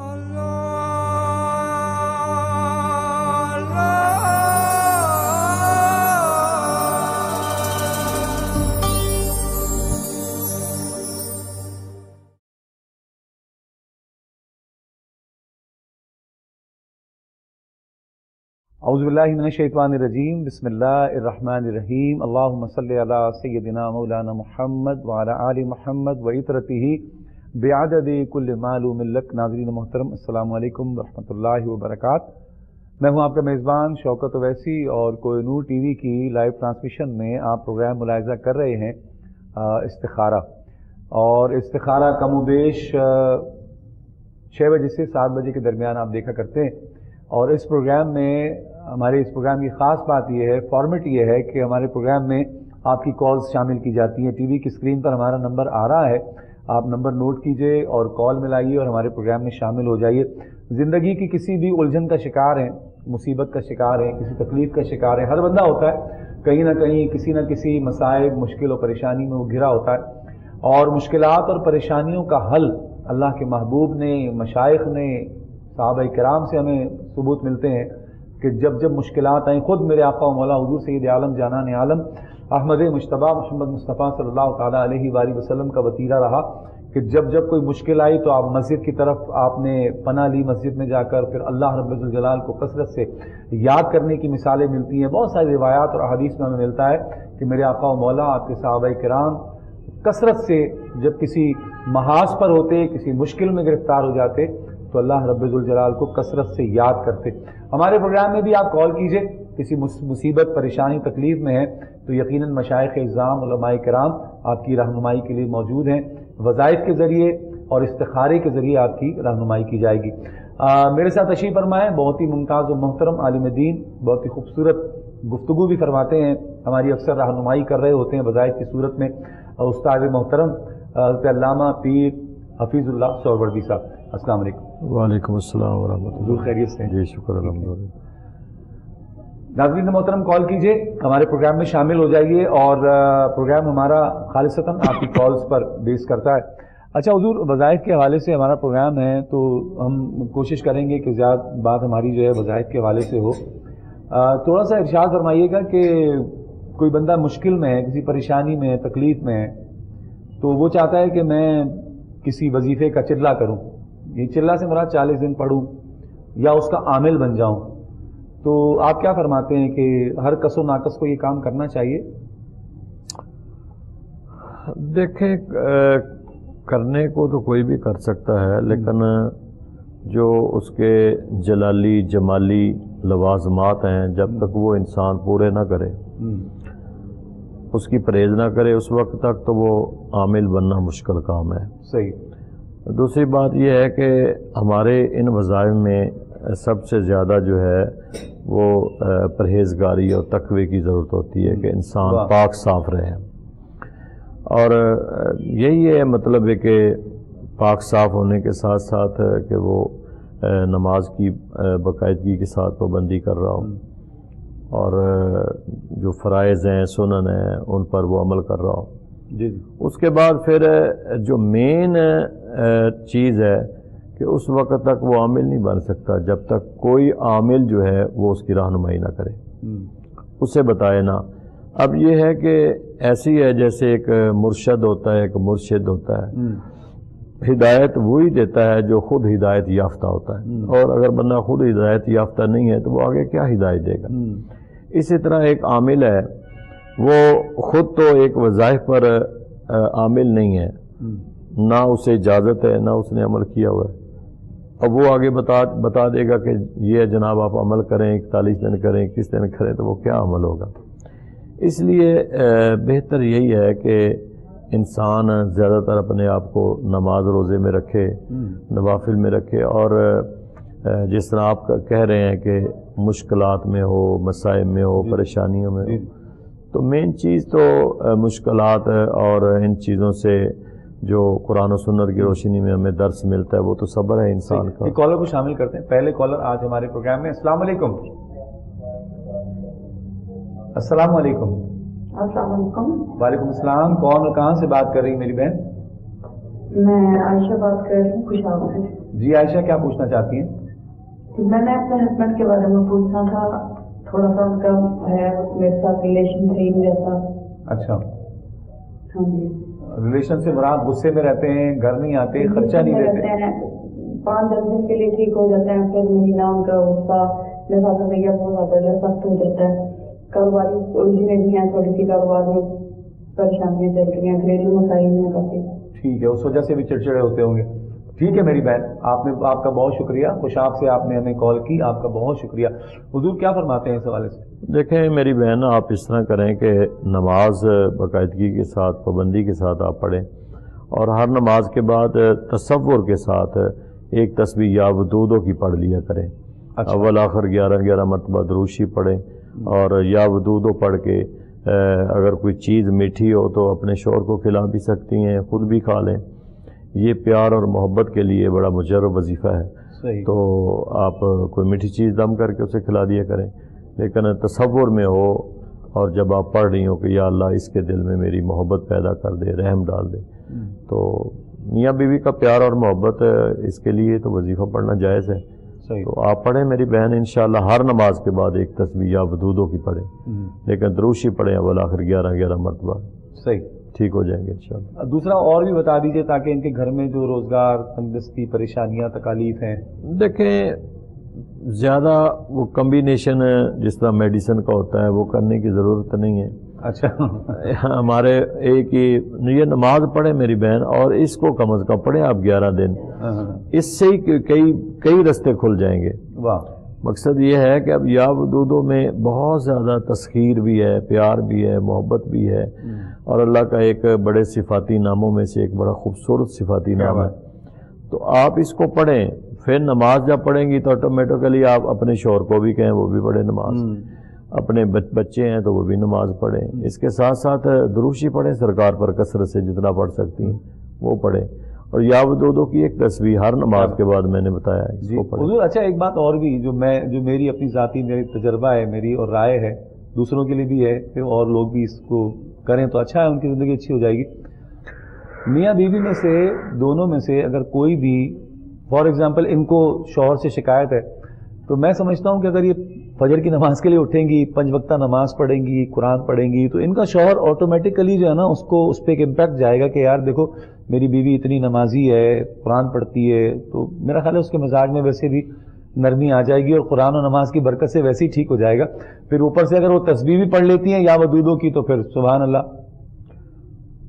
اعوذ باللہ من الشیطان الرجیم بسم اللہ الرحمن الرحیم اللہم صلی علی سیدنا مولانا محمد وعلی آل محمد وعطرتہ بعدد کل معلوم لک۔ ناظرین محترم السلام علیکم ورحمۃ اللہ وبرکاتہ۔ میں ہوں آپ کا میزبان شوکت اویسی اور کوہ نور ٹی وی کی لائیو ٹرانسمیشن میں آپ پروگرام ملاحظہ کر رہے ہیں استخارہ، اور استخارہ کم و بیش 6 بجے سے 7 بجے کے درمیان آپ دیکھا کرتے ہیں، اور اس پروگرام میں ہمارے اس پروگرام کی خاص بات یہ ہے، فارمیٹ یہ ہے کہ ہمارے پروگرام میں آپ کی کالز شامل کی جاتی ہیں۔ ٹی وی کی اسکرین پر ہمارا نمبر آ رہا ہے، آپ نمبر نوٹ کیجئے اور کال ملائیے اور ہمارے پروگرام میں شامل ہو جائیے۔ زندگی کی کسی بھی الجھن کا شکار ہیں، مصیبت کا شکار ہے، کسی تکلیف کا شکار ہے، ہر بندہ ہوتا ہے کہیں نہ کہیں کسی نہ کسی مصائب، مشکل اور پریشانی میں وہ گھرا ہوتا ہے، اور مشکلات اور پریشانیوں کا حل اللہ کے محبوب نے، مشائخ نے، صحابہ کرام سے ہمیں ثبوت ملتے ہیں کہ جب جب مشکلات آئیں، خود میرے آقا و مولا حضور سید عالم جانان عالم احمد مجتبیٰ محمد مصطفیٰ صلی اللہ تعالیٰ علیہ وآلہ وسلم کا وطیرہ رہا کہ جب جب کوئی مشکل آئی تو آپ مسجد کی طرف آپ نے پناہ لی، مسجد میں جا کر پھر اللہ رب الجلال کو کثرت سے یاد کرنے کی مثالیں ملتی ہیں۔ بہت ساری روایات اور احادیث میں ہمیں ملتا ہے کہ میرے آقا و مولا، آپ کے صحابہ کرام کثرت سے جب کسی محاذ پر ہوتے، کسی مشکل میں گرفتار ہو جاتے تو اللہ رب الجلال کو کثرت سے یاد کرتے۔ ہمارے پروگرام میں بھی آپ کال کیجئے، کسی مصیبت، پریشانی، تکلیف میں ہیں تو یقیناً مشائخ اعظام، علماء کرام آپ کی رہنمائی کے لیے موجود ہیں۔ وظائف کے ذریعے اور استخارے کے ذریعے آپ کی رہنمائی کی جائے گی۔ میرے ساتھ تشریف فرمائیں بہت ہی ممتاز و محترم عالم دین، بہت ہی خوبصورت گفتگو بھی فرماتے ہیں، ہماری اکثر رہنمائی کر رہے ہوتے ہیں وظائف کی صورت میں، استاد محترم حضرت علامہ پیر حفیظ اللہ سہروردی صاحب۔ السلام علیکم۔ وعلیکم السلام ورحمۃ اللہ۔ خیریت سے؟ جی شکر الحمدللہ۔ ناظرین محترم کال کیجئے، ہمارے پروگرام میں شامل ہو جائیے، اور پروگرام ہمارا خالصتاً آپ کی کالز پر بیس کرتا ہے۔ اچھا حضور، وظائف کے حوالے سے ہمارا پروگرام ہے تو ہم کوشش کریں گے کہ زیادہ بات ہماری جو ہے وظائف کے حوالے سے ہو۔ تھوڑا سا ارشاد فرمائیے گا کہ کوئی بندہ مشکل میں ہے، کسی پریشانی میں ہے، تکلیف میں ہے، تو وہ چاہتا ہے کہ میں کسی وظیفے کا چلہ کروں، یہ چلہ سے مراد 40 دن پڑھوں یا اس کا عامل بن جاؤں، تو آپ کیا فرماتے ہیں کہ ہر کس و ناقص کو یہ کام کرنا چاہیے؟ دیکھیں، کرنے کو تو کوئی بھی کر سکتا ہے، لیکن جو اس کے جلالی جمالی لوازمات ہیں جب تک وہ انسان پورے نہ کرے، اس کی پرہیز نہ کرے، اس وقت تک تو وہ عامل بننا مشکل کام ہے۔ صحیح۔ دوسری بات یہ ہے کہ ہمارے ان وظائف میں سب سے زیادہ جو ہے وہ پرہیزگاری اور تقوی کی ضرورت ہوتی ہے کہ انسان پاک صاف رہے، اور یہی ہے مطلب ہے کہ پاک صاف ہونے کے ساتھ ساتھ کہ وہ نماز کی باقاعدگی کے ساتھ پابندی کر رہا ہو، اور جو فرائض ہیں، سنن ہیں، ان پر وہ عمل کر رہا ہو۔ اس کے بعد پھر جو مین چیز ہے کہ اس وقت تک وہ عامل نہیں بن سکتا جب تک کوئی عامل جو ہے وہ اس کی رہنمائی نہ کرے، اسے بتائے نہ۔ اب یہ ہے کہ ایسی ہے جیسے ایک مرشد ہوتا ہے، ایک مرشد ہوتا ہے، ہدایت وہی دیتا ہے جو خود ہدایت یافتہ ہوتا ہے، اور اگر بندہ خود ہدایت یافتہ نہیں ہے تو وہ آگے کیا ہدایت دے گا۔ اسی طرح ایک عامل ہے، وہ خود تو ایک وظائف پر عامل نہیں ہے، نہ اسے اجازت ہے، نہ اس نے عمل کیا ہوا ہے، اب وہ آگے بتا دے گا کہ یہ جناب آپ عمل کریں، 41 دن کریں، 21 دن کریں، تو وہ کیا عمل ہوگا۔ اس لیے بہتر یہی ہے کہ انسان زیادہ تر اپنے آپ کو نماز روزے میں رکھے، نوافل میں رکھے، اور جس طرح آپ کہہ رہے ہیں کہ مشکلات میں ہو، مسائب میں ہو، پریشانیوں میں ہو، تو مین چیز تو مشکلات اور ان چیزوں سے جو قرآن و سنت کی روشنی میں ہمیں درس ملتا ہے وہ تو صبر ہے انسان کا۔ ایک کالر کو شامل کرتے ہیں، پہلے کالر آج ہمارے پروگرام میں۔ السلام علیکم۔ السلام علیکم۔ السلام علیکم۔ وعلیکم السلام۔ کون اور کہاں سے بات کر رہی میری بہن؟ میں عائشہ بات کر رہی ہوں خوشحال سے۔ جی عائشہ کیا پوچھنا چاہتی ہیں؟ میں نے اپنے ہسبینڈ کے بارے میں پوچھنا تھا، تھوڑا سا ان کا ہے میرے ساتھ ریلیشن صحیح نہیں رہتا. اچھا. ہاں جی. ریلیشن سے مراد غصے میں رہتے ہیں، گھر نہیں آتے، خرچہ نہیں دیتے؟ 5-10 دن کے لیے ٹھیک ہو جاتے ہیں، پھر مہینہ ان کا غصہ لفاظ میں بہت زیادہ سخت ہو جاتا ہے. کاروباری الجھنیں بھی ہیں، تھوڑی سی کاروبار میں پریشانیاں چل رہی ہیں، گھریلو مسائل ہیں کافی. ٹھیک ہے، اس وجہ سے بھی چڑچڑے ہوتے ہوں گے. ٹھیک ہے میری بہن، آپ کا بہت شکریہ، خوشاب سے آپ نے ہمیں کال کی، آپ کا بہت شکریہ. حضور کیا فرماتے ہیں اس حوالے سے؟ دیکھیں میری بہن، آپ اس طرح کریں کہ نماز باقاعدگی کے ساتھ، پابندی کے ساتھ آپ پڑھیں، اور ہر نماز کے بعد تصور کے ساتھ ایک تسبیح یا ودودو کی پڑھ لیا کریں. اول آخر 11 مرتبہ دروشی پڑھیں، اور یا ودودو پڑھ کے اگر کوئی چیز میٹھی ہو تو اپنے شوہر کو کھلا بھی سکتی ہیں، خود بھی کھا لیں. یہ پیار اور محبت کے لیے بڑا مجرب وظیفہ ہے. صحیح. تو آپ کوئی میٹھی چیز دم کر کے اسے کھلا دیا کریں، لیکن تصور میں ہو، اور جب آپ پڑھ رہی ہوں کہ یا اللہ اس کے دل میں میری محبت پیدا کر دے، رحم ڈال دے. تو میاں بیوی کا پیار اور محبت، اس کے لیے تو وظیفہ پڑھنا جائز ہے. صحیح. تو آپ پڑھیں میری بہن، انشاءاللہ ہر نماز کے بعد ایک تسبیح یا ودودو کی پڑھیں، لیکن دروشی پڑھیں اول آخر 11 مرتبہ. صحیح. ٹھیک ہو جائیں گے انشاءاللہ. دوسرا اور بھی بتا دیجئے تاکہ ان کے گھر میں جو روزگار، تندرستی، پریشانیاں، تکالیف ہیں. دیکھیں زیادہ وہ کمبینیشن جس طرح میڈیسن کا ہوتا ہے وہ کرنے کی ضرورت نہیں ہے. اچھا. ہمارے ایک ہی یہ نماز پڑھیں میری بہن، اور اس کو کم از کم پڑھیں آپ 11 دن، اس سے ہی کئی رستے کھل جائیں گے. واہ. مقصد یہ ہے کہ اب یا ودودو میں بہت زیادہ تسخیر بھی ہے، پیار بھی ہے، محبت بھی ہے، اور اللہ کا ایک بڑے صفاتی ناموں میں سے ایک بڑا خوبصورت صفاتی نام ہے. تو آپ اس کو پڑھیں، پھر نماز جب پڑھیں گی تو آٹومیٹیکلی آپ اپنے شوہر کو بھی کہیں وہ بھی پڑھیں نماز، اپنے بچے ہیں تو وہ بھی نماز پڑھیں. اس کے ساتھ ساتھ دروشی پڑھیں سرکار پر، کثرت سے جتنا پڑھ سکتی ہیں وہ پڑھیں، اور یا ودودو کی ایک تسبیح ہر نماز کے بعد میں نے بتایا ہے، اس کو پڑھیں. حضور اچھا ایک بات اور بھی جو میری اپنی ذاتی میری تجربہ ہے میری اور رائے ہے، دوسروں کے لیے بھی ہے کہ اور لوگ بھی اس کو کریں تو اچھا ہے، ان کی زندگی اچھی ہو جائے گی. میاں بیوی میں سے دونوں میں سے اگر کوئی بھی فار ایگزامپل ان کو شوہر سے شکایت ہے، تو میں سمجھتا ہوں کہ اگر یہ فجر کی نماز کے لیے اٹھیں گی، 5 وقتہ نماز پڑھیں گی، قرآن پڑھیں گی، تو ان کا شوہر آٹومیٹیکلی جو ہے نا اس پہ ایک امپیکٹ جائے گا کہ یار دیکھو میری بیوی اتنی نمازی ہے، قرآن پڑھتی ہے، تو میرا خیال ہے اس کے مزاج میں ویسے بھی نرمی آ جائے گی، اور قرآن و نماز کی برکت سے ویسے ہی ٹھیک ہو جائے گا. پھر اوپر سے اگر وہ تسبیح بھی پڑھ لیتی ہیں یا ودودو کی تو پھر سبحان اللہ.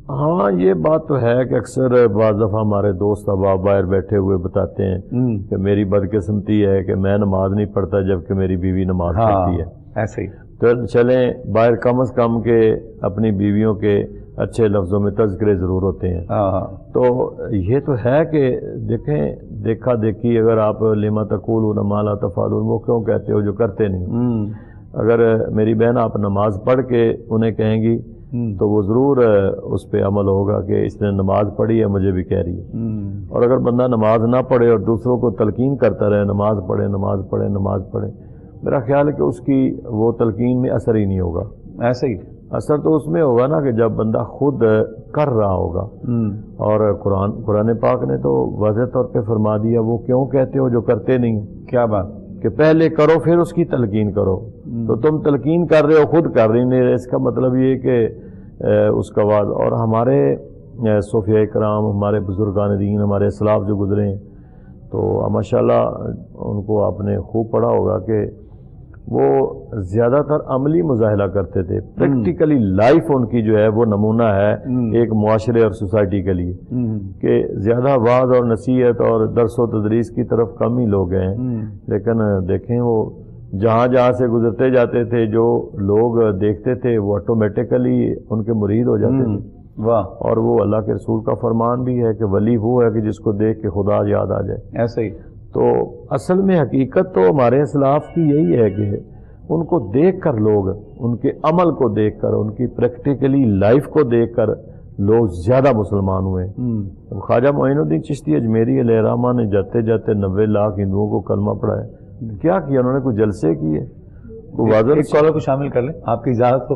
ہاں یہ بات تو ہے کہ اکثر بعض دفعہ ہمارے دوست احباب باہر بیٹھے ہوئے بتاتے ہیں کہ میری بدقسمتی ہے کہ میں نماز نہیں پڑھتا جبکہ میری بیوی نماز پڑھتی ہے. ایسے ہی تو چلیں باہر کم از کم کے اپنی بیویوں کے اچھے لفظوں میں تذکرے ضرور ہوتے ہیں. تو یہ تو ہے کہ دیکھیں دیکھا دیکھی اگر آپ لما تقولون ما لا تفعلون وہ کیوں کہتے ہو جو کرتے نہیں. اگر میری بہن آپ نماز پڑھ کے انہیں کہیں گی تو وہ ضرور اس پہ عمل ہوگا کہ اس نے نماز پڑھی ہے مجھے بھی کہہ رہی ہے. اور اگر بندہ نماز نہ پڑھے اور دوسروں کو تلقین کرتا رہے نماز پڑھے نماز پڑھے نماز پڑھے، میرا خیال ہے کہ اس کی وہ تلقین میں اثر ہی نہیں ہوگا. ایسے ہی اثر تو اس میں ہوگا نا کہ جب بندہ خود کر رہا ہوگا. اور قرآن پاک نے تو واضح طور پہ فرما دیا وہ کیوں کہتے ہو جو کرتے نہیں. کیا بات کہ پہلے کرو پھر اس کی تلقین کرو. تو تم تلقین کر رہے ہو خود کر رہی نہیں، اس کا مطلب یہ کہ اس کا بعد. اور ہمارے صوفیاء کرام، ہمارے بزرگان دین، ہمارے اسلاف جو گزرے ہیں تو ماشاءاللہ ان کو آپ نے خوب پڑھا ہوگا کہ وہ زیادہ تر عملی مظاہرہ کرتے تھے. پریکٹیکلی لائف ان کی جو ہے وہ نمونہ ہے ایک معاشرے اور سوسائٹی کے لیے کہ زیادہ وعظ اور نصیحت اور درس و تدریس کی طرف کم ہی لوگ ہیں. لیکن دیکھیں وہ جہاں جہاں سے گزرتے جاتے تھے جو لوگ دیکھتے تھے وہ آٹومیٹیکلی ان کے مرید ہو جاتے تھے. اور وہ اللہ کے رسول کا فرمان بھی ہے کہ ولی وہ ہے کہ جس کو دیکھ کے خدا یاد آ جائے. ایسے ہی تو اصل میں حقیقت تو ہمارے اسلاف کی یہی ہے کہ ان کو دیکھ کر لوگ، ان کے عمل کو دیکھ کر، ان کی پریکٹیکلی لائف کو دیکھ کر لوگ زیادہ مسلمان ہوئے. خواجہ معین الدین چشتی اجمیری علیہ الرحمہ نے جاتے جاتے 90 لاکھ ہندوؤں کو کلمہ پڑھایا. کیا کیا انہوں نے؟ کوئی جلسے کیے؟ ایک کالر کو شامل کر لیں آپ کی اجازت ہو.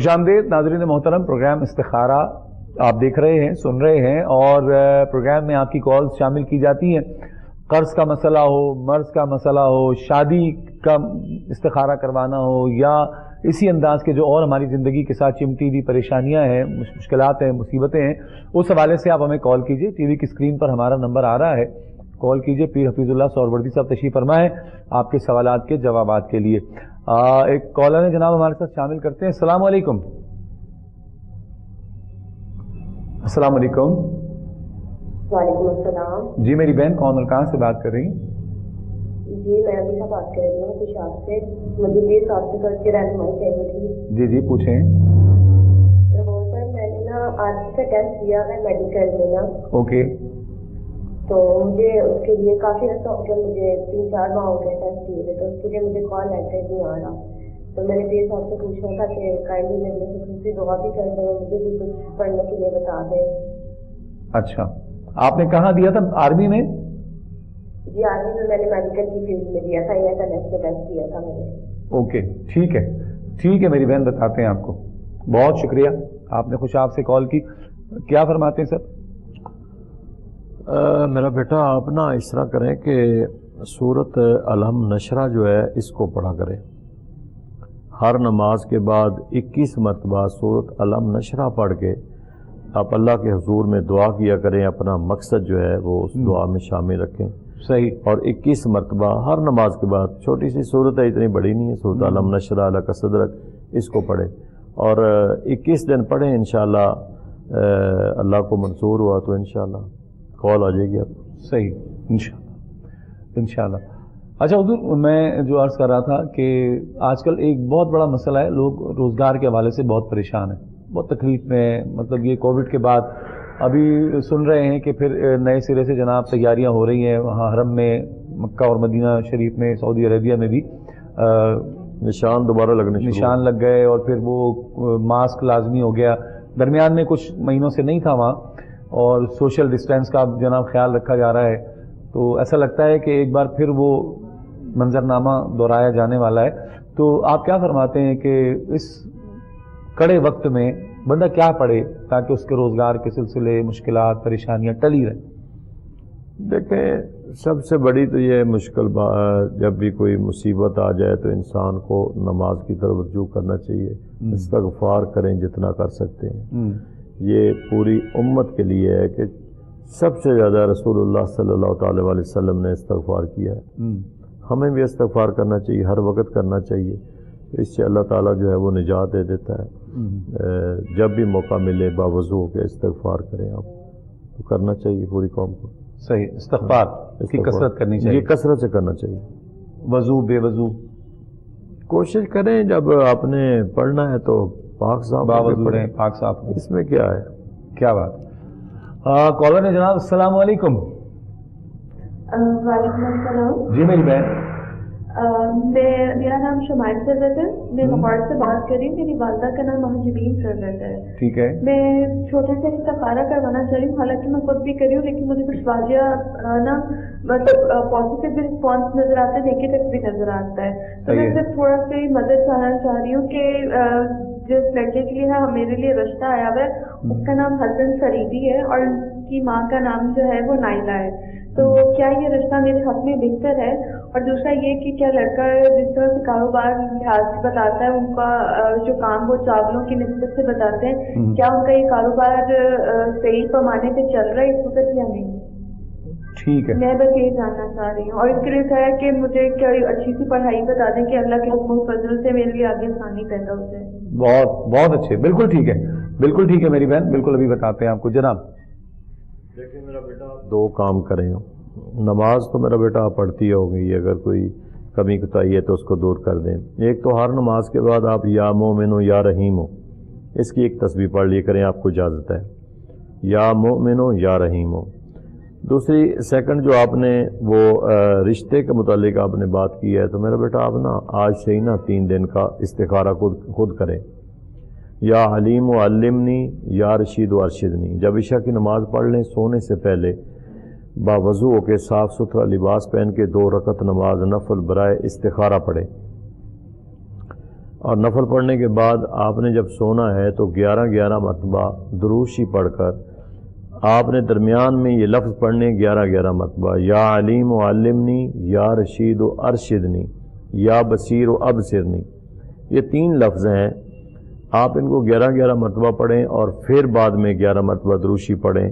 خوش آمدید ناظرین محترم، پروگرام استخارہ آپ دیکھ رہے ہیں، سن رہے ہیں، اور پروگرام میں آپ کی کالز شامل کی جاتی ہیں۔ قرض کا مسئلہ ہو، مرض کا مسئلہ ہو، شادی کا استخارہ کروانا ہو، یا اسی انداز کے جو اور ہماری زندگی کے ساتھ چمٹی ہوئی پریشانیاں ہیں، مشکلات ہیں، مصیبتیں ہیں، اس حوالے سے آپ ہمیں کال کیجئے۔ ٹی وی کی اسکرین پر ہمارا نمبر آ رہا ہے، کال کیجئے۔ پیر حفیظ اللہ سہروردی صاحب تشریف فرما ہے آپ کے سوالات کے جوابات کے لیے۔ ایک کالر ہے جناب ہمارے ساتھ، شامل کرتے ہیں۔ السلام علیکم۔ السلام علیکم۔ وعلیکم السلام۔ جی میری بہن، کون اور کہاں سے بات کر رہی ہیں؟ جی میں ابھی بات کر رہی ہوں خوشاب سے، مجھے 20 آپ سے کر کے رہنمائی چاہیے تھی۔ جی جی پوچھیں۔ سر میں نے نا آج کا ٹیسٹ کیا ہے میڈیکل میں نا، اوکے، تو مجھے اس کے لیے کافی عرصہ ہو گیا، مجھے 3-4 ماہ ہو گئے ٹیسٹ کیے تھے، تو اس کے لیے مجھے کال لیٹر نہیں آ رہا، تو میں نے پیر صاحب سے پوچھنا تھا کہ کائنڈلی میرے لیے خصوصی دعا بھی کر دیں، مجھے بھی کچھ پڑھنے کے لیے بتا دیں۔ اچھا، آپ نے کہاں دیا تھا؟ آرمی میں؟ جی آرمی میں، میں نے میڈیکل کی فیلڈ میں دیا تھا، یا ٹیسٹ کیا تھا میں نے۔ اوکے، ٹھیک ہے، ٹھیک ہے میری بہن، بتاتے ہیں آپ کو۔ بہت شکریہ، آپ نے خوشاب سے کال کی۔ کیا فرماتے ہیں سر؟ میرا بیٹا آپ نا اس طرح کریں کہ سورت الحم نشرہ جو ہے اس کو پڑھا کریں، ہر نماز کے بعد 21 مرتبہ سورت الحم نشرہ پڑھ کے آپ اللہ کے حضور میں دعا کیا کریں، اپنا مقصد جو ہے وہ اس دعا میں شامل رکھیں۔ صحیح۔ اور 21 مرتبہ ہر نماز کے بعد، چھوٹی سی صورت ہے، اتنی بڑی نہیں ہے، سورت الحم نشرہ لک صدرک، اس کو پڑھیں اور 21 دن پڑھیں، انشاءاللہ اللہ کو منظور ہوا تو انشاءاللہ کال آ جائے گی آپ کو۔ صحیح، انشاءاللہ انشاءاللہ۔ اچھا حضور، میں جو عرض کر رہا تھا کہ آج کل ایک بہت بڑا مسئلہ ہے، لوگ روزگار کے حوالے سے بہت پریشان ہیں، بہت تکلیف میں ہیں۔ مطلب یہ کووڈ کے بعد ابھی سن رہے ہیں کہ پھر نئے سرے سے جناب تیاریاں ہو رہی ہیں وہاں حرم میں، مکہ اور مدینہ شریف میں، سعودی عربیہ میں بھی نشان دوبارہ نشان لگ گئے، اور پھر وہ ماسک لازمی ہو گیا۔ درمیان میں کچھ مہینوں سے نہیں تھا وہاں، اور سوشل ڈسٹینس کا جناب خیال رکھا جا رہا ہے، تو ایسا لگتا ہے کہ ایک بار پھر وہ منظرنامہ دہرایا جانے والا ہے۔ تو آپ کیا فرماتے ہیں کہ اس کڑے وقت میں بندہ کیا پڑھے تاکہ اس کے روزگار کے سلسلے، مشکلات، پریشانیاں ٹلی رہیں؟ دیکھیں، سب سے بڑی تو یہ مشکل جب بھی کوئی مصیبت آ جائے تو انسان کو نماز کی طرف رجوع کرنا چاہیے، استغفار کریں جتنا کر سکتے ہیں۔ یہ پوری امت کے لیے ہے کہ سب سے زیادہ رسول اللہ صلی اللہ تعالی علیہ وسلم نے استغفار کیا ہے، ہمیں بھی استغفار کرنا چاہیے، ہر وقت کرنا چاہیے، اس سے اللہ تعالیٰ جو ہے وہ نجات دے دیتا ہے۔ جب بھی موقع ملے باوضو ہو کے استغفار کریں آپ، تو کرنا چاہیے پوری قوم کو۔ صحیح، استغفار کی کثرت کرنی چاہیے، یہ کثرت سے کرنا چاہیے، وضو بے وضو کوشش کریں جب آپ نے پڑھنا ہے تو پاک صاف باوضو پڑھیں، پاک صاف۔ اس میں کیا ہے؟ کیا بات۔ کالر ہے جناب، السلام علیکم۔ وعلیکم السلام۔ جی میری بہن۔ میرا نام شمائل سرورت ہے، میں لاہور سے بات کر رہی ہوں، میری والدہ کا نام مہاجبین سرورت ہے۔ ٹھیک ہے۔ میں چھوٹے سے استخارہ کروانا چاہ رہی ہوں، حالانکہ میں خود بھی کری ہوں، لیکن مجھے کچھ واضح نا مطلب پازیٹیو بھی رسپانس نظر آتا ہے، نیگیٹو بھی نظر آتا ہے، تو میں صرف تھوڑا سی مدد چاہنا چاہ رہی ہوں کہ جس لڑکے کے لیے میرے لیے رشتہ آیا ہوا ہے اس کا نام حسن فریدی ہے، اور ان کی ماں کا نام جو ہے وہ نائلہ ہے، تو کیا یہ رشتہ میرے حق میں بہتر ہے؟ اور دوسرا یہ کہ کیا لڑکا جس طرح سے کاروبار لحاظ سے بتاتا ہے، ان کا جو کام وہ چاولوں کی نسبت سے بتاتے ہیں، کیا ان کا یہ کاروبار صحیح پیمانے پہ چل رہا ہے اس وقت یا نہیں؟ ٹھیک ہے، میں بس یہی جاننا چاہ رہی ہوں، اور اس کے لیے کہا ہے کہ مجھے کیا اچھی سی پڑھائی بتا دیں کہ اللہ کے حکم و فضل سے میرے لیے آگے آسانی پیدا ہو جائے۔ بہت بہت اچھے، بالکل ٹھیک ہے، بالکل ٹھیک ہے میری بہن، بالکل ابھی بتاتے ہیں آپ کو۔ جناب دیکھیں میرا بیٹا، دو کام کریں، نماز تو میرا بیٹا آپ پڑھتی ہوگی، اگر کوئی کمی کوتاہی ہے تو اس کو دور کر دیں۔ ایک تو ہر نماز کے بعد آپ یا مومن ہو یا رحیم ہو، اس کی ایک تسبیح پڑھ لی کریں، آپ کو اجازت ہے، یا مومن ہو یا رحیم ہو۔ دوسری سیکنڈ جو آپ نے وہ رشتے کے متعلق آپ نے بات کی ہے، تو میرا بیٹا آپ نا آج سے ہی نا 3 دن کا استخارہ خود کریں، یا علیم و علمنی یا رشید و ارشدنی۔ جب عشاء کی نماز پڑھ لیں سونے سے پہلے باوضو ہو کے صاف ستھرا لباس پہن کے 2 رکعت نماز نفل برائے استخارہ پڑھیں۔ اور نفل پڑھنے کے بعد آپ نے جب سونا ہے تو 11 مرتبہ درود شریف پڑھ کر آپ نے درمیان میں یہ لفظ پڑھنے 11 مرتبہ، یا علیم و علمنی، یا رشید و ارشدنی، یا بصیر و ابصرنی، یہ 3 لفظ ہیں، آپ ان کو 11 مرتبہ پڑھیں اور پھر بعد میں 11 مرتبہ درود شریف پڑھیں،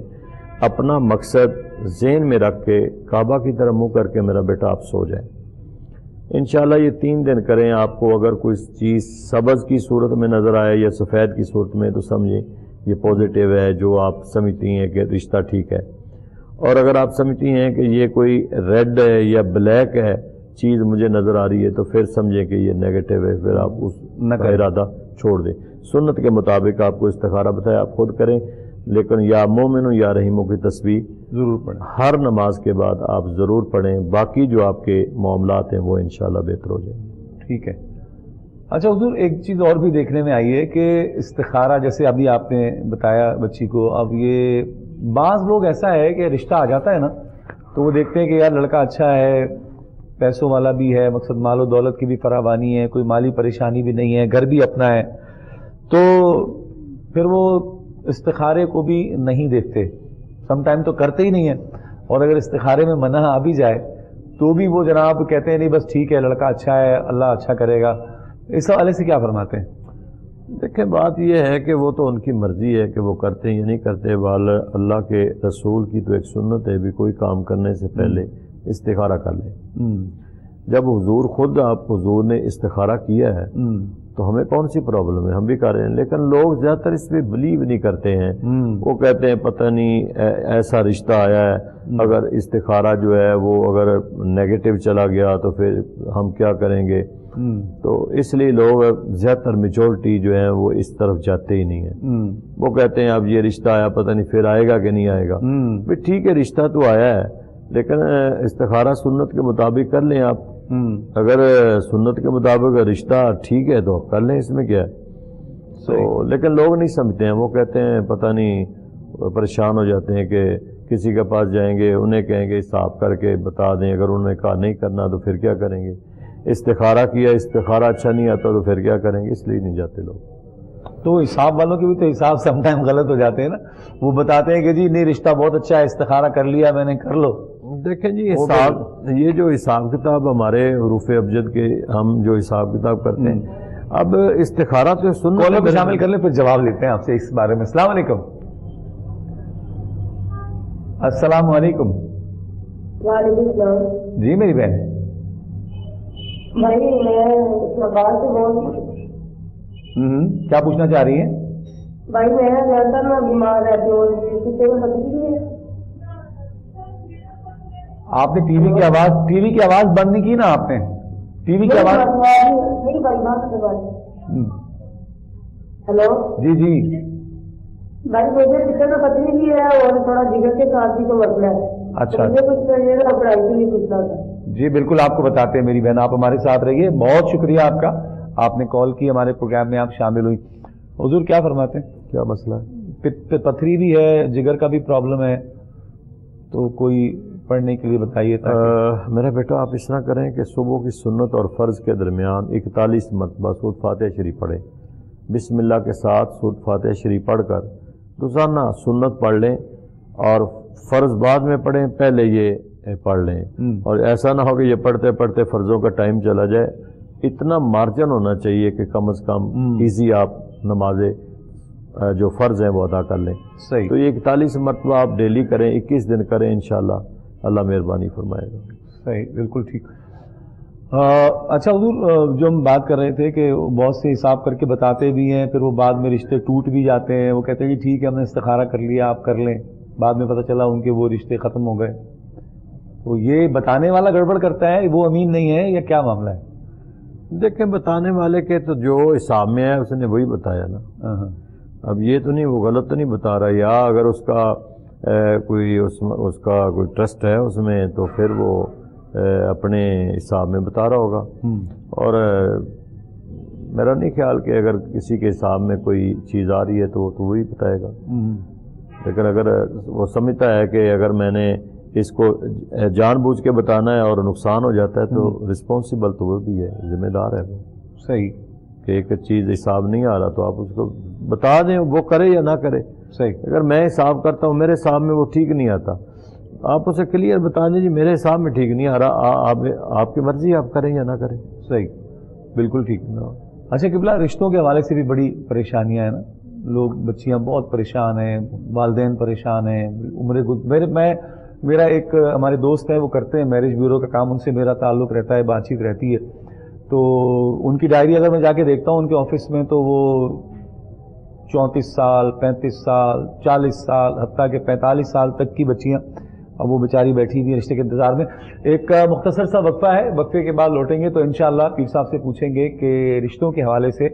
اپنا مقصد ذہن میں رکھ کے کعبہ کی طرف منہ کر کے میرا بیٹا آپ سو جائیں۔ انشاءاللہ یہ 3 دن کریں، آپ کو اگر کوئی چیز سبز کی صورت میں نظر آئے یا سفید کی صورت میں تو سمجھیں یہ پازیٹیو ہے، جو آپ سمجھتی ہیں کہ رشتہ ٹھیک ہے، اور اگر آپ سمجھتی ہیں کہ یہ کوئی ریڈ ہے یا بلیک ہے چیز مجھے نظر آ رہی ہے تو پھر سمجھیں کہ یہ نیگیٹو ہے، پھر آپ اس کا ارادہ چھوڑ دیں۔ سنت کے مطابق آپ کو استخارہ بتایا آپ خود کریں، لیکن یا مومن یا رحیم کی تسبیح ضرور پڑھیں، ہر نماز کے بعد آپ ضرور پڑھیں، باقی جو آپ کے معاملات ہیں وہ انشاءاللہ بہتر ہو جائیں گے۔ ٹھیک ہے۔ اچھا حضور، ایک چیز اور بھی دیکھنے میں آئی ہے کہ استخارہ جیسے ابھی آپ نے بتایا بچی کو، اب یہ بعض لوگ ایسا ہے کہ رشتہ آ جاتا ہے نا تو وہ دیکھتے ہیں کہ یار لڑکا اچھا ہے، پیسوں والا بھی ہے، مقصد مال و دولت کی بھی فراوانی ہے، کوئی مالی پریشانی بھی نہیں ہے، گھر بھی اپنا ہے، تو پھر وہ استخارے کو بھی نہیں دیکھتے، سم ٹائم تو کرتے ہی نہیں ہیں، اور اگر استخارے میں منع آ بھی جائے تو بھی وہ جناب کہتے ہیں نہیں بس ٹھیک ہے لڑکا اچھا ہے، اللہ اچھا کرے گا۔ اس حوالے سے کیا فرماتے ہیں؟ دیکھیں بات یہ ہے کہ وہ تو ان کی مرضی ہے کہ وہ کرتے ہیں یا نہیں کرتے، بال اللہ کے رسول کی تو ایک سنت ہے بھی کوئی کام کرنے سے پہلے استخارہ کر لیں۔ جب حضور خود آپ حضور نے استخارہ کیا ہے تو ہمیں کون سی پرابلم ہے، ہم بھی کر رہے ہیں، لیکن لوگ زیادہ تر اس پہ بلیو نہیں کرتے ہیں، وہ کہتے ہیں پتہ نہیں ایسا رشتہ آیا ہے، اگر استخارہ جو ہے وہ اگر نیگیٹو چلا گیا تو پھر ہم کیا کریں گے، تو اس لیے لوگ زیادہ تر میجورٹی جو ہیں وہ اس طرف جاتے ہی نہیں ہیں، وہ کہتے ہیں اب یہ رشتہ آیا پتہ نہیں پھر آئے گا کہ نہیں آئے گا۔ پھر ٹھیک ہے رشتہ تو آیا ہے لیکن استخارہ سنت کے مطابق کر لیں آپ، اگر سنت کے مطابق رشتہ ٹھیک ہے تو کر لیں، اس میں کیا ہے۔ تو لیکن لوگ نہیں سمجھتے ہیں، وہ کہتے ہیں پتہ نہیں، پریشان ہو جاتے ہیں کہ کسی کے پاس جائیں گے انہیں کہیں گے حساب کر کے بتا دیں، اگر انہوں نے کہا نہیں کرنا تو پھر کیا کریں گے، استخارہ کیا استخارہ اچھا نہیں آتا تو پھر کیا کریں گے، اس لیے نہیں جاتے لوگ۔ تو حساب والوں کے بھی تو حساب سم ٹائم غلط ہو جاتے ہیں نا، وہ بتاتے ہیں کہ جی نہیں رشتہ بہت اچھا ہے، استخارہ کر لیا میں نے، کر لو۔ دیکھیں جی حساب، یہ جو حساب کتاب ہمارے حروف ابجد کے ہم جو حساب کتاب کرتے ہیں، اب استخارہ تو سنت کالوں کو شامل کر لیں پھر جواب لیتے ہیں آپ سے اس بارے میں۔ السلام علیکم۔ السلام علیکم۔ وعلیکم السلام۔ جی میری بہن، بھائی میں اسلام آباد سے بول رہی ہوں۔ کیا پوچھنا چاہ رہی ہیں؟ بھائی میں زیادہ میں بیمار رہتی ہوں، کسی کو تکلیف ہے؟ آپ نے ٹی وی کی آواز بند نہیں کی نا، آپ نے ٹی وی کی آواز؟ میری بھائی بات کر بھائی۔ ہیلو جی جی۔ بھائی مجھے کسی میں تکلیف بھی ہے اور تھوڑا جگر کے ساتھ بھی کو مسئلہ ہے۔ اچھا مجھے کچھ چاہیے تھا، پڑھائی کے لیے پوچھنا تھا۔ جی بالکل آپ کو بتاتے ہیں میری بہن، آپ ہمارے ساتھ رہیے، بہت شکریہ آپ کا، آپ نے کال کی، ہمارے پروگرام میں آپ شامل ہوئی۔ حضور کیا فرماتے ہیں؟ کیا مسئلہ ہے؟ پتھری بھی ہے، جگر کا بھی پرابلم ہے، تو کوئی پڑھنے کے لیے بتائیے۔ میرا بیٹا آپ اس طرح کریں کہ صبح کی سنت اور فرض کے درمیان 41 مرتبہ سورۃ فاتحہ شریف پڑھیں، بسم اللہ کے ساتھ سورۃ فاتحہ شریف پڑھ کر روزانہ سنت پڑھ لیں اور فرض بعد میں پڑھیں، پہلے یہ پڑھ لیں، اور ایسا نہ ہو کہ یہ پڑھتے پڑھتے فرضوں کا ٹائم چلا جائے، اتنا مارجن ہونا چاہیے کہ کم از کم ایزی آپ نمازیں جو فرض ہیں وہ ادا کر لیں۔ صحیح۔ تو یہ 41 مرتبہ آپ ڈیلی کریں، 21 دن کریں، انشاءاللہ اللہ مہربانی فرمائے گا۔ صحیح، بالکل ٹھیک۔ اچھا حضور، جو ہم بات کر رہے تھے کہ بہت سے حساب کر کے بتاتے بھی ہیں، پھر وہ بعد میں رشتے ٹوٹ بھی جاتے ہیں، وہ کہتے ہیں جی ٹھیک ہے ہم نے استخارہ کر لیا آپ کر لیں، بعد میں پتہ چلا ان کے وہ رشتے ختم ہو گئے، تو یہ بتانے والا گڑبڑ کرتا ہے، وہ امین نہیں ہے یا کیا معاملہ ہے؟ دیکھیں بتانے والے کے تو جو حساب میں ہے اس نے وہی بتایا نا، اب یہ تو نہیں، وہ غلط تو نہیں بتا رہا، یا اگر اس کا کوئی اس کا کوئی ٹرسٹ ہے اس میں تو پھر وہ اپنے حساب میں بتا رہا ہوگا، اور میرا نہیں خیال کہ اگر کسی کے حساب میں کوئی چیز آ رہی ہے تو وہی بتائے گا، لیکن اگر وہ سمجھتا ہے کہ اگر میں نے اس کو جان بوجھ کے بتانا ہے اور نقصان ہو جاتا ہے تو رسپانسبل تو وہ بھی ہے، ذمہ دار ہے وہ۔ صحیح، کہ ایک چیز حساب نہیں آ رہا تو آپ اس کو بتا دیں، وہ کرے یا نہ کرے. صحیح. اگر میں حساب کرتا ہوں میرے حساب میں وہ ٹھیک نہیں آتا، آپ اسے کلیئر بتا دیں جی میرے حساب میں ٹھیک نہیں آ رہا، آپ کی مرضی، آپ کریں یا نہ کریں. صحیح، بالکل ٹھیک. اچھا قبلہ، رشتوں کے حوالے سے بھی بڑی پریشانیاں ہیں نا، لوگ بچیاں بہت پریشان ہیں، والدین پریشان ہیں. میرا ایک ہمارے دوست ہے، وہ کرتے ہیں میرج بیورو کا کام، ان سے میرا تعلق رہتا ہے، بات چیت رہتی ہے. تو ان کی ڈائری اگر میں جا کے دیکھتا ہوں ان کے آفس میں، تو وہ 34 سال 35 سال 40 سال حتیٰ کہ 45 سال تک کی بچیاں اب وہ بیچاری بیٹھی ہوئی رشتے کے انتظار میں. ایک مختصر سا وقفہ ہے، وقفے کے بعد لوٹیں گے تو انشاءاللہ پیر صاحب سے پوچھیں گے کہ رشتوں کے حوالے سے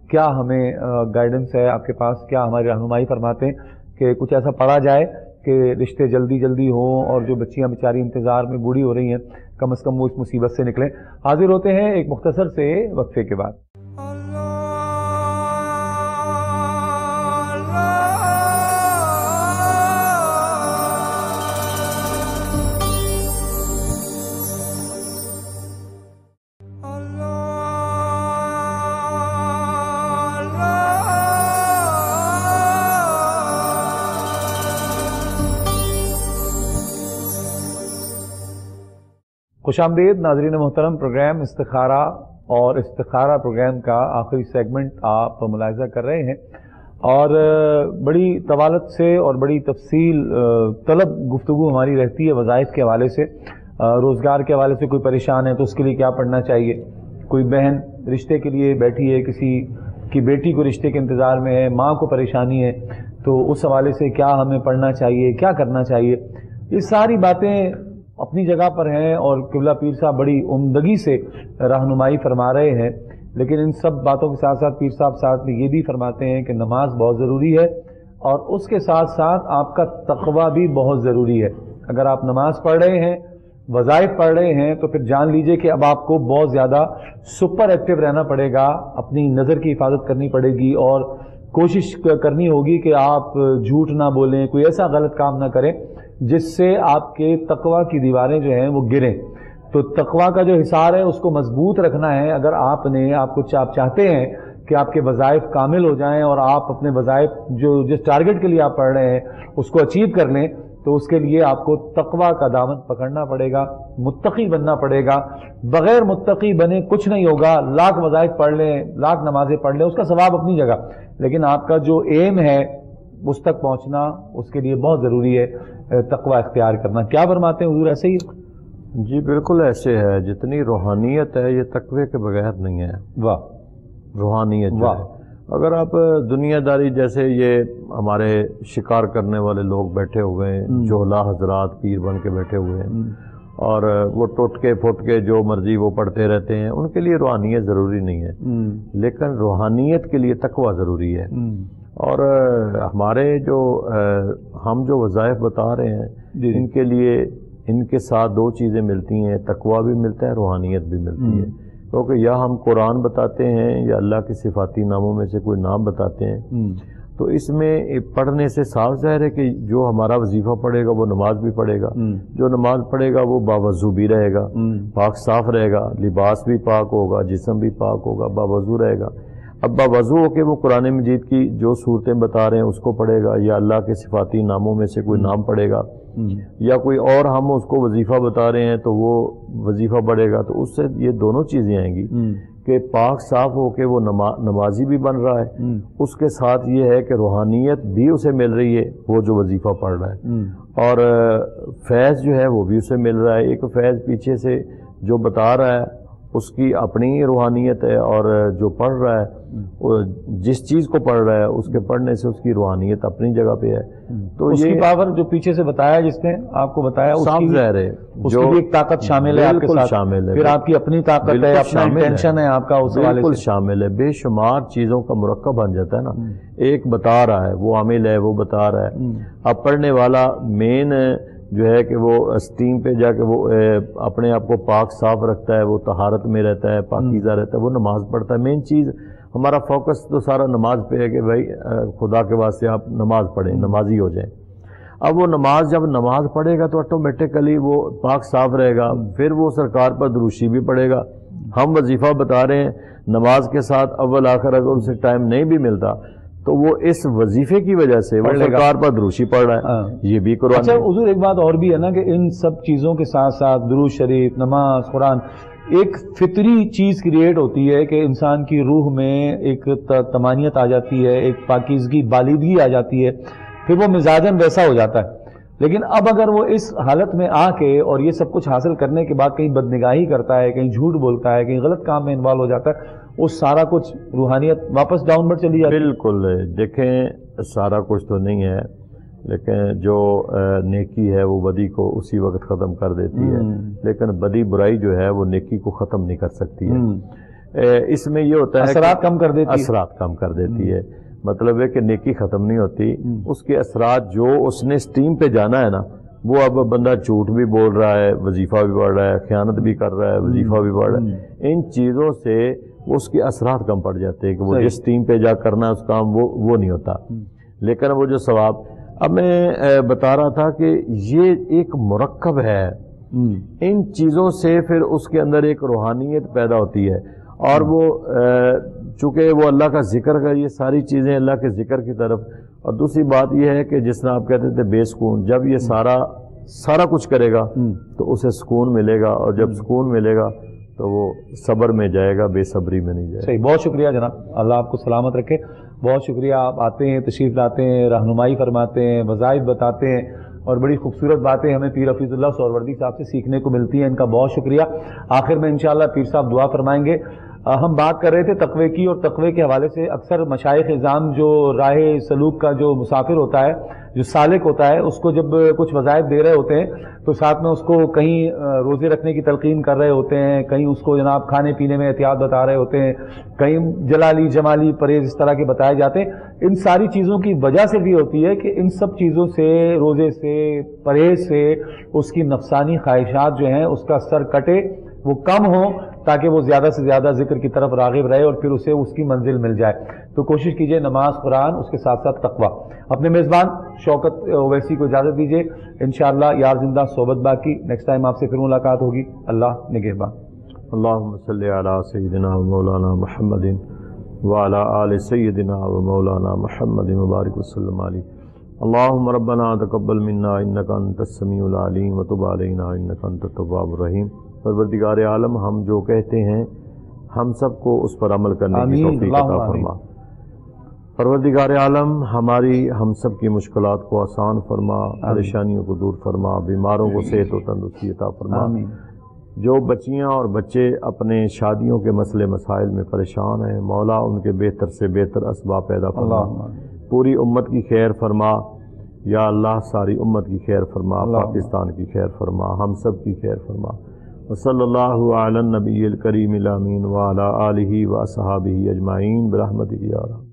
کیا ہمیں گائیڈنس ہے آپ کے پاس، کیا ہماری رہنمائی فرماتے ہیں کہ کچھ ایسا پڑھا جائے کہ رشتے جلدی جلدی ہوں اور جو بچیاں بیچاری انتظار میں بوڑھی ہو رہی ہیں کم از کم وہ اس مصیبت سے نکلیں. حاضر ہوتے ہیں ایک مختصر سے وقفے کے بعد. خوش آمدید ناظرین محترم. پروگرام استخارہ اور استخارہ پروگرام کا آخری سیگمنٹ آپ ملاحظہ کر رہے ہیں، اور بڑی طوالت سے اور بڑی تفصیل طلب گفتگو ہماری رہتی ہے وظائف کے حوالے سے. روزگار کے حوالے سے کوئی پریشان ہے تو اس کے لیے کیا پڑھنا چاہیے، کوئی بہن رشتے کے لیے بیٹھی ہے، کسی کی بیٹی کو رشتے کے انتظار میں ہے، ماں کو پریشانی ہے، تو اس حوالے سے کیا ہمیں پڑھنا چاہیے، کیا کرنا چاہیے. یہ ساری باتیں اپنی جگہ پر ہیں اور قبلہ پیر صاحب بڑی عمدگی سے رہنمائی فرما رہے ہیں. لیکن ان سب باتوں کے ساتھ ساتھ پیر صاحب ساتھ میں یہ بھی فرماتے ہیں کہ نماز بہت ضروری ہے، اور اس کے ساتھ ساتھ آپ کا تقوی بھی بہت ضروری ہے. اگر آپ نماز پڑھ رہے ہیں، وظائف پڑھ رہے ہیں، تو پھر جان لیجئے کہ اب آپ کو بہت زیادہ سپر ایکٹیو رہنا پڑے گا، اپنی نظر کی حفاظت کرنی پڑے گی، اور کوشش کرنی ہوگی کہ آپ جھوٹ نہ بولیں، کوئی ایسا غلط کام نہ کریں جس سے آپ کے تقوی کی دیواریں جو ہیں وہ گریں. تو تقوی کا جو حصار ہے اس کو مضبوط رکھنا ہے. اگر آپ چاہتے ہیں کہ آپ کے وظائف کامل ہو جائیں اور آپ اپنے وظائف جس ٹارگٹ کے لیے آپ پڑھ رہے ہیں اس کو اچیو کر لیں، تو اس کے لیے آپ کو تقوی کا دامن پکڑنا پڑے گا، متقی بننا پڑے گا. بغیر متقی بنے کچھ نہیں ہوگا. لاکھ وظائف پڑھ لیں، لاکھ نمازیں پڑھ لیں، اس کا ثواب اپنی جگہ، لیکن آپ کا جو ایم ہے اس تک پہنچنا، اس کے لیے بہت ضروری ہے تقوی اختیار کرنا. کیا فرماتے ہیں حضور؟ ایسے ہی؟ جی بالکل ایسے ہے. جتنی روحانیت ہے یہ تقوی کے بغیر نہیں ہے. واہ. روحانیت جو ہے، اگر آپ دنیا داری جیسے یہ ہمارے شکار کرنے والے لوگ بیٹھے ہوئے ہیں، جوہلا حضرات پیر بن کے بیٹھے ہوئے ہیں، اور وہ ٹوٹ کے پھوٹ کے جو مرضی وہ پڑھتے رہتے ہیں، ان کے لیے روحانیت ضروری نہیں ہے. لیکن روحانیت کے لیے تقوی ضروری ہے. اور ہمارے ہم جو وظائف بتا رہے ہیں ان کے لیے ان کے ساتھ دو چیزیں ملتی ہیں، تقوی بھی ملتا ہے، روحانیت بھی ملتی ہے. کیونکہ یا ہم قرآن بتاتے ہیں یا اللہ کے صفاتی ناموں میں سے کوئی نام بتاتے ہیں، تو اس میں پڑھنے سے صاف ظاہر ہے کہ جو ہمارا وظیفہ پڑھے گا وہ نماز بھی پڑھے گا، جو نماز پڑھے گا وہ باوضو بھی رہے گا، پاک صاف رہے گا، لباس بھی پاک ہوگا، جسم بھی پاک ہوگا، باوضو رہے گا. اب باوضو ہو کے وہ قرآن مجید کی جو صورتیں بتا رہے ہیں اس کو پڑھے گا، یا اللہ کے صفاتی ناموں میں سے کوئی نام پڑھے گا، یا کوئی اور ہم اس کو وظیفہ بتا رہے ہیں تو وہ وظیفہ پڑھے گا. تو اس سے یہ دونوں چیزیں آئیں گی کہ پاک صاف ہو کے وہ نمازی بھی بن رہا ہے، اس کے ساتھ یہ ہے کہ روحانیت بھی اسے مل رہی ہے وہ جو وظیفہ پڑھ رہا ہے، اور فیض جو ہے وہ بھی اسے مل رہا ہے. ایک فیض پیچھے سے جو بتا رہا ہے اس کی اپنی روحانیت ہے، اور جو پڑھ رہا ہے جس چیز کو پڑھ رہا ہے اس کے پڑھنے سے اس کی روحانیت اپنی جگہ پہ ہے. تو اس کی پاور جو پیچھے سے بتایا جس نے آپ کو بتایا اس کی بھی ایک طاقت شامل ہے آپ کے ساتھ، شامل ہے. پھر آپ کی اپنی طاقت ہے، اپنا انٹینشن ہے آپ کا، اس حوالے سے بالکل شامل ہے. بے شمار چیزوں کا مرکب بن جاتا ہے نا. ایک بتا رہا ہے، وہ عامل ہے، وہ بتا رہا ہے. اب پڑھنے والا مین جو ہے کہ وہ اسٹیم پہ جا کے وہ اپنے آپ کو پاک صاف رکھتا ہے، وہ طہارت میں رہتا ہے، پاکیزہ رہتا ہے، وہ نماز پڑھتا ہے. مین چیز ہمارا فوکس تو سارا نماز پہ ہے کہ بھائی خدا کے واسطے آپ نماز پڑھیں، نمازی ہو جائیں. اب وہ نماز جب نماز پڑھے گا تو آٹومیٹیکلی وہ پاک صاف رہے گا، پھر وہ سرکار پر دروشی بھی پڑھے گا، ہم وظیفہ بتا رہے ہیں نماز کے ساتھ اول آخر اگر اسے ٹائم نہیں بھی ملتا تو وہ اس وظیفے کی وجہ سے وہ سرکار پر دروشی پڑھ رہا ہے، یہ بھی قرآن۔ اچھا حضور ایک بات اور بھی ہے نا کہ ان سب چیزوں کے ساتھ ساتھ درود شریف، نماز، قرآن، ایک فطری چیز کریٹ ہوتی ہے کہ انسان کی روح میں ایک طمانیت آ جاتی ہے، ایک پاکیزگی، بالیدگی آ جاتی ہے، پھر وہ مزاجاً ویسا ہو جاتا ہے۔ لیکن اب اگر وہ اس حالت میں آ کے اور یہ سب کچھ حاصل کرنے کے بعد کہیں بدنگاہی کرتا ہے، کہیں جھوٹ بولتا ہے، کہیں غلط کام میں انوالو ہو جاتا ہے، وہ سارا کچھ روحانیت واپس ڈاؤن ورڈ چلی جاتی ہے۔ بالکل، دیکھیں سارا کچھ تو نہیں ہے، لیکن جو نیکی ہے وہ بدی کو اسی وقت ختم کر دیتی ہے، لیکن بدی برائی جو ہے وہ نیکی کو ختم نہیں کر سکتی ہے۔ اس میں یہ ہوتا ہے اثرات کم کر دیتی ہے، اثرات کم کر دیتی ہے، مطلب ہے کہ نیکی ختم نہیں ہوتی، اس کے اثرات جو اس نے اسٹیم پہ جانا ہے نا، وہ اب بندہ جھوٹ بھی بول رہا ہے، وظیفہ بھی پڑھ رہا ہے، خیانت بھی کر رہا ہے، وظیفہ بھی پڑھ رہا ہے، ان چیزوں سے اس کے اثرات کم پڑ جاتے ہیں کہ وہ جس ٹیم پہ جا کرنا ہے اس کام وہ نہیں ہوتا۔ لیکن وہ جو ثواب، اب میں بتا رہا تھا کہ یہ ایک مرکب ہے، ان چیزوں سے پھر اس کے اندر ایک روحانیت پیدا ہوتی ہے، اور وہ چونکہ وہ اللہ کا ذکر کا، یہ ساری چیزیں اللہ کے ذکر کی طرف، اور دوسری بات یہ ہے کہ جس طرح آپ کہتے تھے بے سکون، جب یہ سارا کچھ کرے گا تو اسے سکون ملے گا، اور جب سکون ملے گا تو وہ صبر میں جائے گا، بے صبری میں نہیں جائے گا۔ صحیح، بہت شکریہ جناب، اللہ آپ کو سلامت رکھے، بہت شکریہ۔ آپ آتے ہیں، تشریف لاتے ہیں، رہنمائی فرماتے ہیں، وظائف بتاتے ہیں، اور بڑی خوبصورت باتیں ہمیں پیر حفیظ اللہ سہروردی صاحب سے سیکھنے کو ملتی ہیں، ان کا بہت شکریہ۔ آخر میں انشاءاللہ پیر صاحب دعا فرمائیں گے۔ ہم بات کر رہے تھے تقوی کی، اور تقوی کے حوالے سے اکثر مشائخ اعظام جو راہ سلوک کا جو مسافر ہوتا ہے، جو سالک ہوتا ہے، اس کو جب کچھ وظائف دے رہے ہوتے ہیں تو ساتھ میں اس کو کہیں روزے رکھنے کی تلقین کر رہے ہوتے ہیں، کہیں اس کو جناب کھانے پینے میں احتیاط بتا رہے ہوتے ہیں، کہیں جلالی جمالی پرہیز اس طرح کے بتائے جاتے ہیں۔ ان ساری چیزوں کی وجہ سے بھی ہوتی ہے کہ ان سب چیزوں سے، روزے سے، پرہیز سے اس کی نفسانی خواہشات جو ہیں اس کا سر کٹے، وہ کم ہوں، تاکہ وہ زیادہ سے زیادہ ذکر کی طرف راغب رہے اور پھر اسے اس کی منزل مل جائے۔ تو کوشش کیجئے نماز، قرآن، اس کے ساتھ ساتھ تقوی۔ اپنے میزبان شوکت اویسی کو اجازت دیجئے، انشاءاللہ یار زندہ صحبت باقی، نیکسٹ ٹائم آپ سے پھر ملاقات ہوگی۔ اللہ نگہبان۔ اللہم صلی علی سیدنا و مولانا محمد وعلی آل سیدنا و مولانا محمد مبارک وسلم علیہ۔ اللہم ربنا تقبل منا انکا انت السمیع العلیم وتب علینا انکا انت التواب الرحیم۔ پروردگار عالم، ہم جو کہتے ہیں ہم سب کو اس پر عمل کرنے کی توفیق عطا فرما۔ پروردگار عالم، ہم سب کی مشکلات کو آسان فرما، پریشانیوں کو دور فرما، بیماروں کو صحت و تندرستی عطا فرما۔ جو بچیاں اور بچے اپنے شادیوں کے مسئلے مسائل میں پریشان ہیں، مولا ان کے بہتر سے بہتر اسباب پیدا فرما، پوری امت کی خیر فرما یا اللہ، ساری امت کی خیر فرما، پاکستان کی خیر فرما، ہم سب کی خیر فرما۔ وصلی اللہ علی النبی الکریم الامین وعلی آلہ واصحابہ اجمعین برحمتک یا رب۔